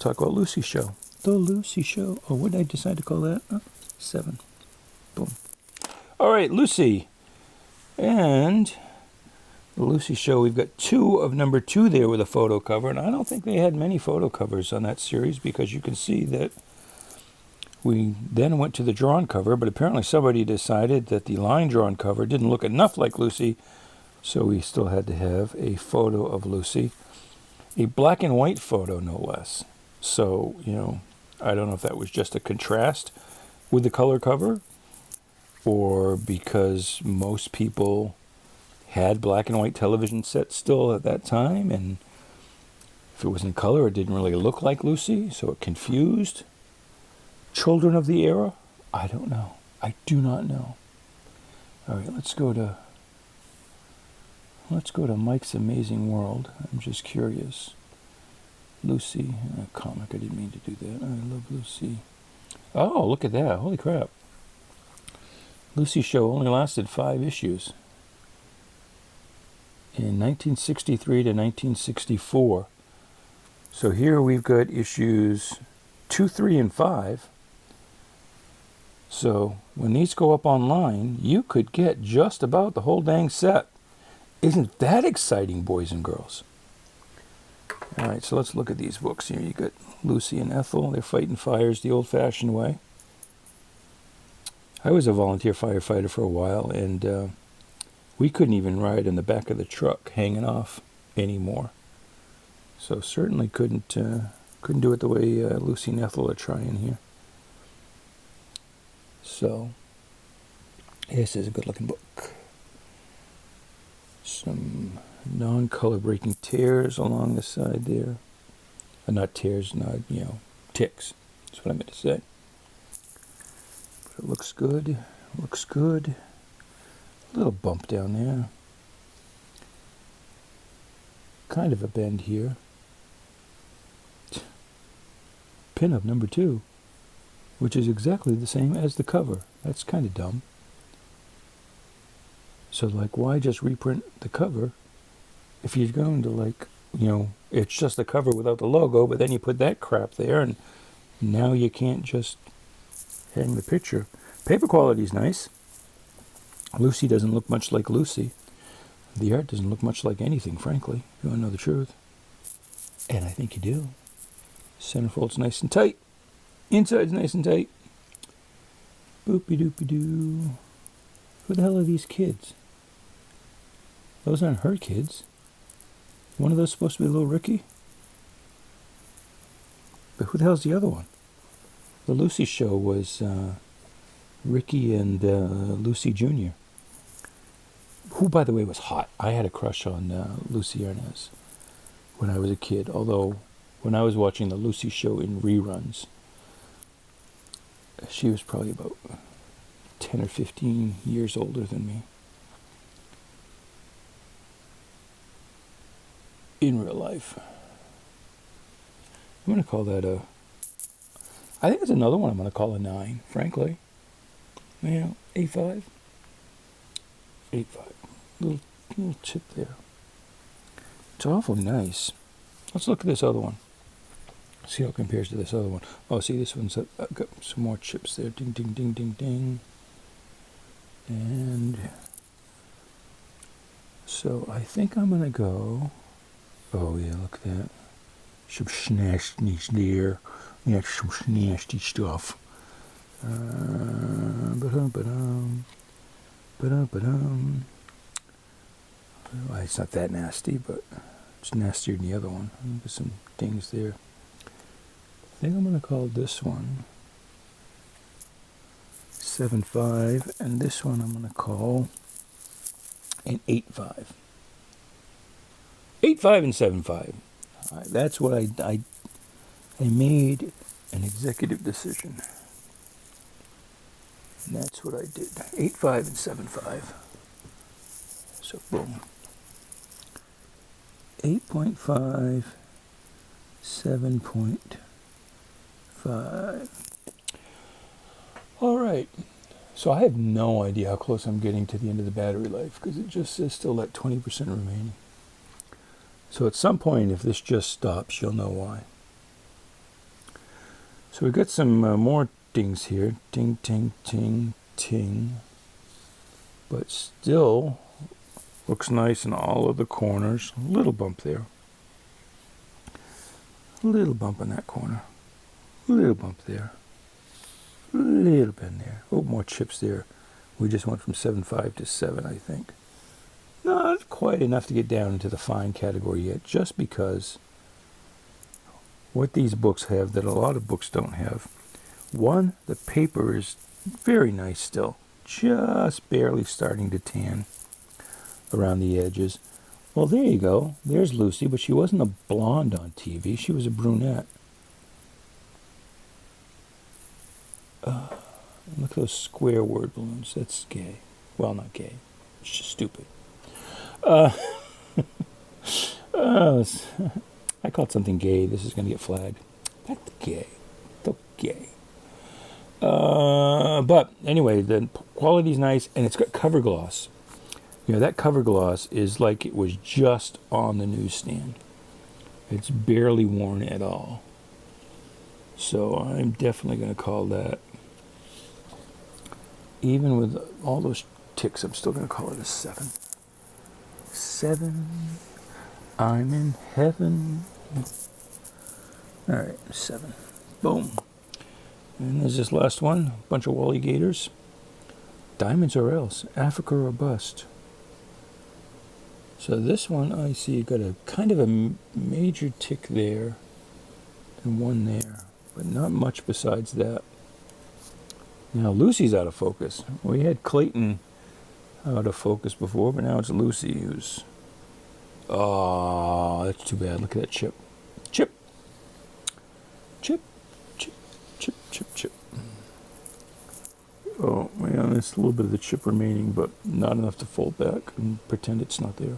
talk about Lucy Show. The Lucy Show. Oh, what did I decide to call that? 7. Boom. All right, Lucy. And the Lucy Show, we've got 2 of number 2 there with a photo cover. And I don't think they had many photo covers on that series, because you can see that we then went to the drawn cover, but apparently somebody decided that the line drawn cover didn't look enough like Lucy, so we still had to have a photo of Lucy. A black and white photo, no less. So, I don't know if that was just a contrast with the color cover, or because most people had black and white television sets still at that time, and if it was in color, it didn't really look like Lucy, so it confused children of the era. I don't know. I do not know. All right, let's go to Mike's Amazing World. I'm just curious. Lucy, a comic. I didn't mean to do that. I love Lucy. Oh, look at that. Holy crap. Lucy Show only lasted 5 issues. In 1963 to 1964. So here we've got issues 2, 3, and 5. So when these go up online, you could get just about the whole dang set. Isn't that exciting, boys and girls? All right, so let's look at these books here. You got Lucy and Ethel. They're fighting fires the old-fashioned way. I was a volunteer firefighter for a while, and we couldn't even ride in the back of the truck hanging off anymore. So certainly couldn't do it the way Lucy and Ethel are trying here. So this is a good-looking book. Some non-color breaking tears along the side there. Not tears, ticks. That's what I meant to say. But it looks good. Looks good. A little bump down there. Kind of a bend here. Pin-up number 2, which is exactly the same as the cover. That's kind of dumb. So, why just reprint the cover if you're going to, it's just the cover without the logo, but then you put that crap there, and now you can't just hang the picture. Paper quality is nice. Lucy doesn't look much like Lucy. The art doesn't look much like anything, frankly, if you want to know the truth. And I think you do. Centerfold's nice and tight. Inside's nice and tight. Boopy-doopy-doo. Who the hell are these kids? Those aren't her kids. One of those supposed to be little Ricky? But who the hell's the other one? The Lucy Show was Ricky and Lucy Jr., who, by the way, was hot. I had a crush on Lucy Arnaz when I was a kid, although when I was watching the Lucy Show in reruns, she was probably about 10 or 15 years older than me. In real life. I'm going to call that I think it's another one I'm going to call a 9, frankly. 8.5. 8.5. Little chip there. It's awfully nice. Let's look at this other one. See how it compares to this other one. Oh, see, this one's got some more chips there. Ding, ding, ding, ding, ding. And so I think I'm going to go... Oh, yeah, look at that. Some snastiness there. Yeah, some nasty stuff. Well, it's not that nasty, but it's nastier than the other one. There's some dings there. I think I'm going to call this one 7.5, and this one I'm going to call an 8.5. 8.5 and 7.5. That's what I made an executive decision. And that's what I did. 8.5 and 7.5. So boom. 8.5, 7.5. All right. So I have no idea how close I'm getting to the end of the battery life, because it just says still at 20% remaining. So at some point, if this just stops, you'll know why. So we've got some more dings here. Ding, ting, ting, ting. But still looks nice in all of the corners. A little bump there. A little bump in that corner. A little bump there. A little bit there. Oh, more chips there. We just went from 7.5 to 7, I think. Not quite enough to get down into the fine category yet, just because what these books have that a lot of books don't have. One, the paper is very nice still, just barely starting to tan around the edges. Well, there you go. There's Lucy, but she wasn't a blonde on TV. She was a brunette. Look at those square word balloons. That's gay. Well, not gay. It's just stupid. I called something gay. This is going to get flagged. That's gay. So gay. But anyway, the quality's nice, and it's got cover gloss. You know, that cover gloss is like it was just on the newsstand. It's barely worn at all. So I'm definitely going to call that. Even with all those ticks, I'm still going to call it a 7. 7. I'm in heaven. All right, 7. Boom. And there's this last one. A bunch of Wally Gators. Diamonds or else. Africa or bust. So this one, I see you got a kind of a major tick there and one there, but not much besides that. Now Lucy's out of focus. We had Clayton out of focus before, but now it's Lucy who's... Oh, that's too bad. Look at that chip. Chip. Chip. Chip. Chip. Chip. Chip. Oh, yeah, there's a little bit of the chip remaining, but not enough to fold back and pretend it's not there.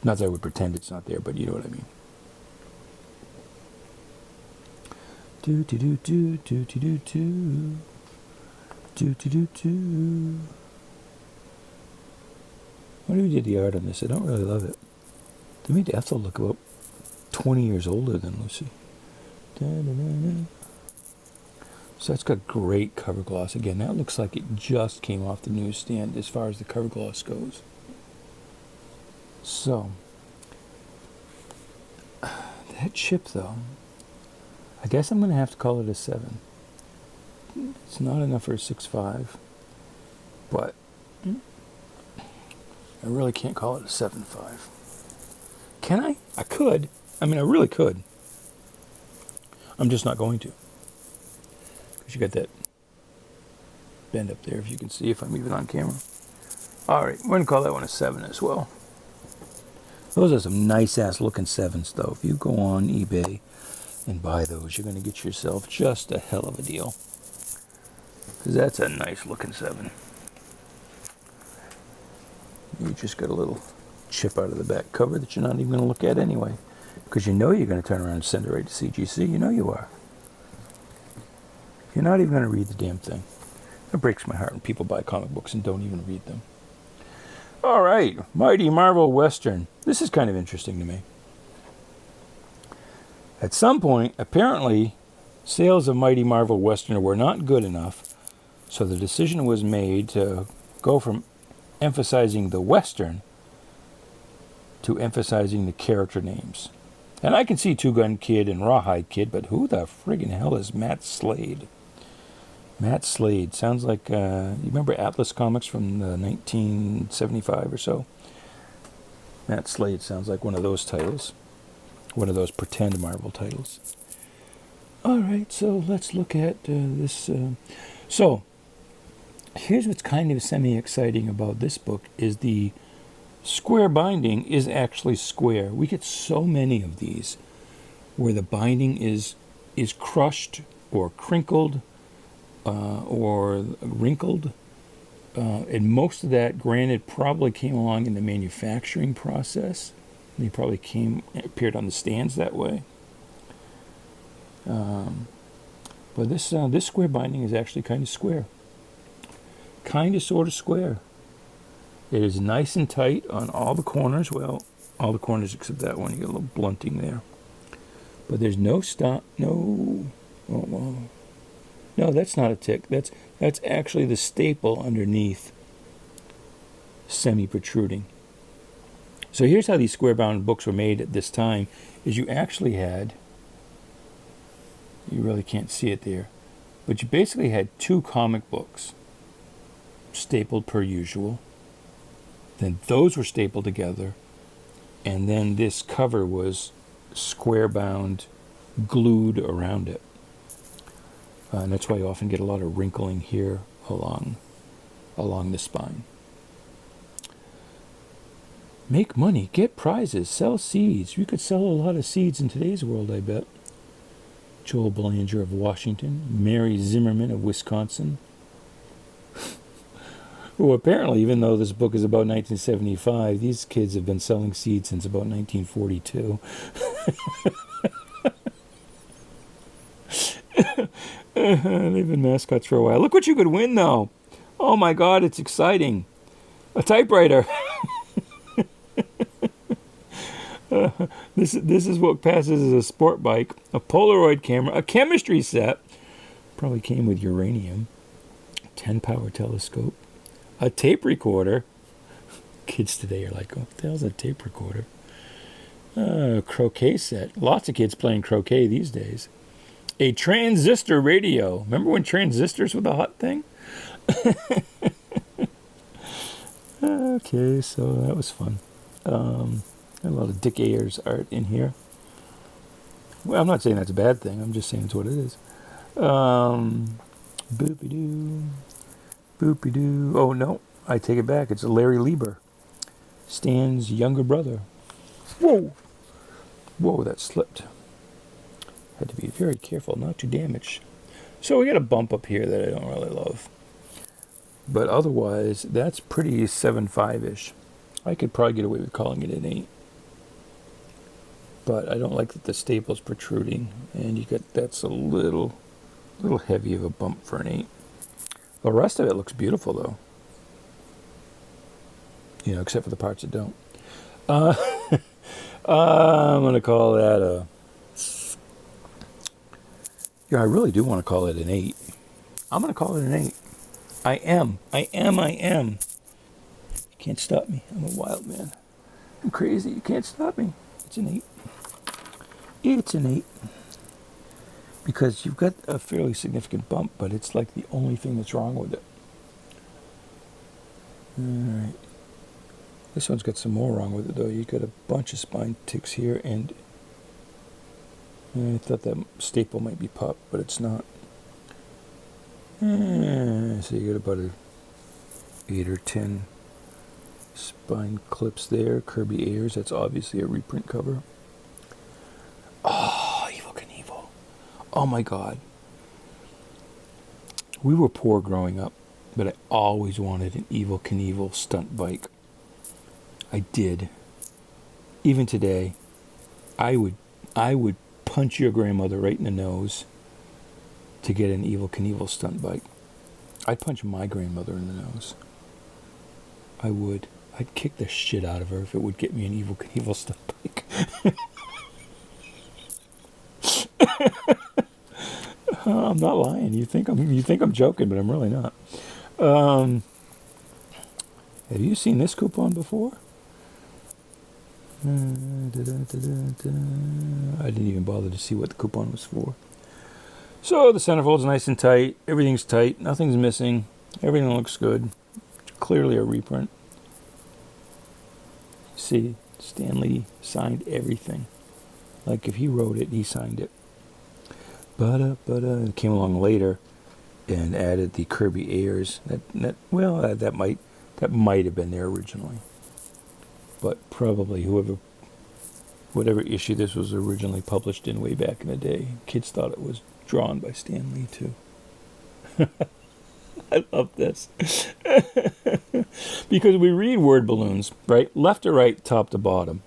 Not that I would pretend it's not there, but you know what I mean. Do do do do do do do do. Do do do do. What do we do the art on this? I don't really love it. They made Ethel look about 20 years older than Lucy. Da, da, da, da. So that's got great cover gloss. Again, that looks like it just came off the newsstand as far as the cover gloss goes. So, that chip though, I guess I'm going to have to call it a 7. It's not enough for a 6.5, but I really can't call it a 7.5. Can I? I could. I mean, I really could. I'm just not going to. Because you got that bend up there, if you can see, if I'm even on camera. All right, we're going to call that one a 7 as well. Those are some nice-ass looking 7s, though. If you go on eBay and buy those, you're going to get yourself just a hell of a deal. Because that's a nice looking 7. You just got a little chip out of the back cover that you're not even going to look at anyway. Because you know you're going to turn around and send it right to CGC. You know you are. You're not even going to read the damn thing. It breaks my heart when people buy comic books and don't even read them. All right, Mighty Marvel Western. This is kind of interesting to me. At some point, apparently, sales of Mighty Marvel Western were not good enough, so the decision was made to go from emphasizing the Western to emphasizing the character names. And I can see Two Gun Kid and Rawhide Kid, but who the friggin' hell is Matt Slade? Matt Slade. Sounds like, you remember Atlas Comics from 1975 or so? Matt Slade sounds like one of those titles. One of those pretend Marvel titles. All right, so let's look at this. So, here's what's kind of semi-exciting about this book is the square binding is actually square. We get so many of these where the binding is crushed or crinkled or wrinkled. And most of that, granted, probably came along in the manufacturing process. They probably appeared on the stands that way. But this square binding is actually kind of square. Kind of sort of square. It is nice and tight on all the corners. Well, all the corners except that one. You get a little blunting there. But there's no stop. No. Oh, well, No, that's not a tick. That's actually the staple underneath, semi-protruding. So here's how these square-bound books were made at this time, is you actually had, you really can't see it there, but you basically had 2 comic books stapled per usual. Then those were stapled together, and then this cover was square-bound, glued around it. And that's why you often get a lot of wrinkling here along the spine. Make money, get prizes, sell seeds. You could sell a lot of seeds in today's world, I bet. Joel Belanger of Washington, Mary Zimmerman of Wisconsin. Well, apparently, even though this book is about 1975, these kids have been selling seeds since about 1942. They've been mascots for a while. Look what you could win, though. Oh, my God, it's exciting. A typewriter. This is what passes as a sport bike, a Polaroid camera, a chemistry set, probably came with uranium, 10-power telescope, a tape recorder. Kids today are like, oh, what the hell's a tape recorder? Croquet set. Lots of kids playing croquet these days. A transistor radio. Remember when transistors were the hot thing? Okay, so that was fun. A lot of Dick Ayers art in here. Well, I'm not saying that's a bad thing. I'm just saying it's what it is. Boopy-doo. Boopy-doo. Oh, no. I take it back. It's Larry Lieber. Stan's younger brother. Whoa. Whoa, that slipped. Had to be very careful not to damage. So we got a bump up here that I don't really love. But otherwise, that's pretty 7.5-ish. I could probably get away with calling it an 8. But I don't like that the staple's protruding. And you got, that's a little heavy of a bump for an 8. The rest of it looks beautiful, though. You know, except for the parts that don't. I'm going to call that a... Yeah, I really do want to call it an 8. I'm going to call it an 8. I am. You can't stop me. I'm a wild man. I'm crazy. You can't stop me. It's an 8. It's an 8. Because you've got a fairly significant bump, but it's like the only thing that's wrong with it. Alright. This one's got some more wrong with it, though. You've got a bunch of spine ticks here, and I thought that staple might be popped, but it's not. So you got about a 8 or 10 spine clips there. Kirby Ayers, that's obviously a reprint cover. Oh, Evel Knievel. Oh my God. We were poor growing up, but I always wanted an Evel Knievel stunt bike. I did. Even today, I would punch your grandmother right in the nose to get an Evel Knievel stunt bike. I'd punch my grandmother in the nose. I would. I'd kick the shit out of her if it would get me an Evel Knievel stunt bike. I'm not lying. You think I'm joking, but I'm really not. Have you seen this coupon before? I didn't even bother to see what the coupon was for. So the centerfold's nice and tight. Everything's tight. Nothing's missing. Everything looks good. Clearly a reprint. See, Stan Lee signed everything. Like if he wrote it, he signed it. It came along later and added the Kirby Ayers. That might have been there originally. But probably whatever issue this was originally published in way back in the day, kids thought it was drawn by Stan Lee too. I love this. Because we read word balloons, right? Left to right, top to bottom.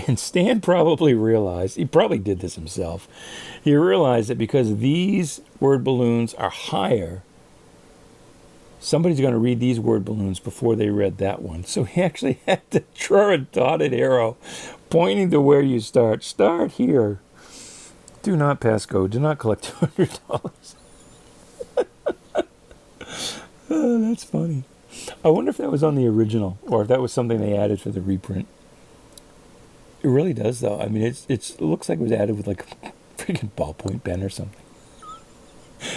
And Stan probably realized, he probably did this himself, he realized that because these word balloons are higher, somebody's going to read these word balloons before they read that one. So he actually had to draw a dotted arrow pointing to where you start. Start here. Do not pass go. Do not collect $200. Oh, that's funny. I wonder if that was on the original or if that was something they added for the reprint. It really does, though. I mean, it looks like it was added with like a freaking ballpoint pen or something.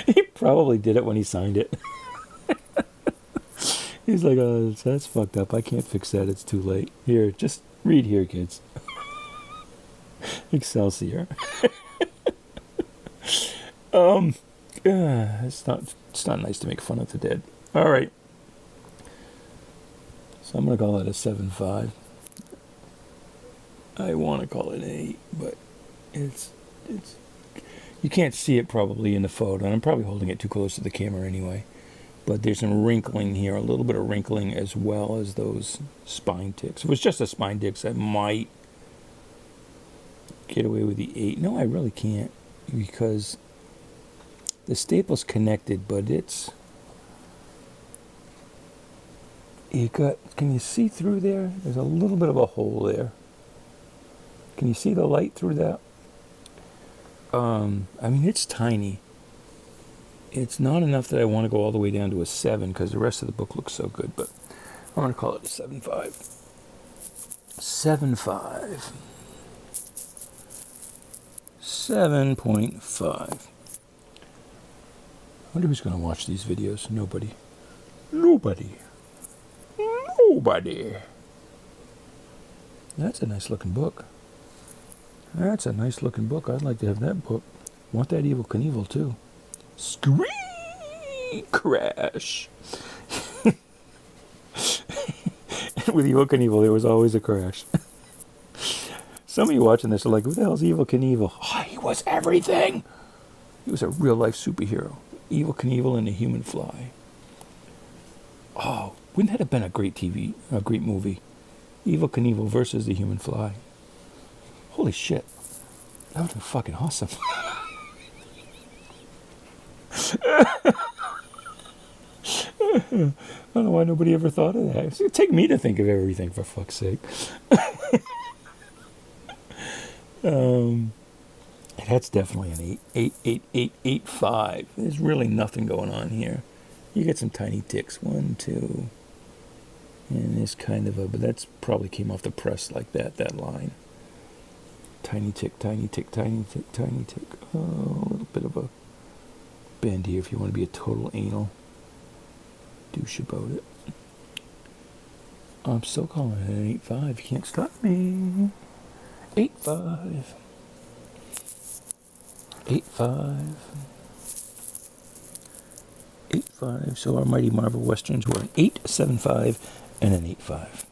He probably did it when he signed it. He's like, oh, that's fucked up. I can't fix that. It's too late. Here, just read here, kids. Excelsior. It's not nice to make fun of the dead. All right. So I'm going to call it a 7.5. I want to call it an 8, but it's you can't see it probably in the photo, and I'm probably holding it too close to the camera anyway. But there's some wrinkling here, a little bit of wrinkling as well as those spine ticks. If it was just a spine ticks, I might get away with the 8. No, I really can't, because the staple's connected, but can you see through there? There's a little bit of a hole there. Can you see the light through that? I mean, it's tiny. It's not enough that I want to go all the way down to a 7 because the rest of the book looks so good, but I'm going to call it a 7.5. 7.5. 7.5. I wonder who's going to watch these videos. Nobody. Nobody. Nobody. That's a nice looking book. That's a nice looking book. I'd like to have that book. Want that Evel Knievel too. Scream! Crash! With Evel Knievel, there was always a crash. Some of you watching this are like, who the hell's Evel Knievel? Oh, he was everything! He was a real life superhero. Evel Knievel and the Human Fly. Oh, wouldn't that have been a great movie? Evel Knievel versus the Human Fly. Holy shit. That would have been fucking awesome. I don't know why nobody ever thought of that. It's going to take me to think of everything, for fuck's sake. That's definitely an 8.5. There's really nothing going on here. You get some tiny ticks. 1, 2. And there's kind of but that's probably came off the press like that line. Tiny tick, tiny tick, tiny tick, tiny tick. Oh, a little bit of a bend here if you want to be a total anal douche about it. I'm still calling it an 8.5. You can't stop me. 8.5. 8.5. 8.5. So our Mighty Marvel Westerns were an 8, 7.5, and an 8.5.